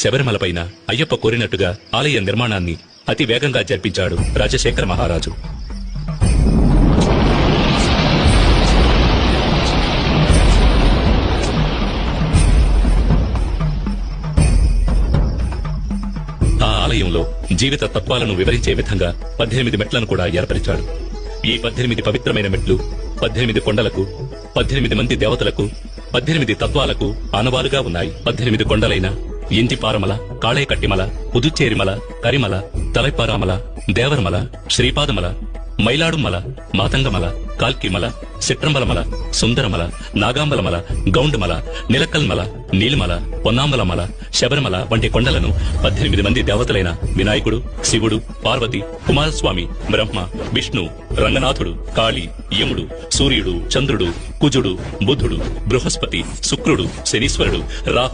శబరిమలపైన అయ్యప్ప కోరినట్టుగా ఆలయ నిర్మాణాన్ని అతి వేగంగా జరిపించాడు రాజశేఖర మహారాజు. ఆ ఆలయంలో జీవిత తత్వాలను వివరించే విధంగా 18 మెట్లను కూడా ఏర్పరిచాడు. ఈ 18 పవిత్రమైన మెట్లు 18 కొండలకు, 18 మంది దేవతలకు, 18 తత్వాలకు ఆనవాలుగా ఉన్నాయి. 18 కొండలైన ఇంటిపారమల, కాళేకట్టిమల, పుదుచ్చేరిమల, కరిమల, తలైపారామల, దేవరమల, శ్రీపాదమల, మైలాడుమల, మాతంగమల, కాల్కిమల, సిట్రంబలమల, సుందరమల, నాగాంబలమల, గౌండమల, నిలకల్మల, నీలిమల, పొన్నాంబలమల, శబరిమల వంటి కొండలను 18 మంది దేవతలైన వినాయకుడు, శివుడు, పార్వతి, కుమారస్వామి, బ్రహ్మ, విష్ణు, రంగనాథుడు, కాళీ, యముడు, సూర్యుడు, చంద్రుడు, కుజుడు, బుధుడు, బృహస్పతి, శుక్రుడు, శనీశ్వరుడు, రాహు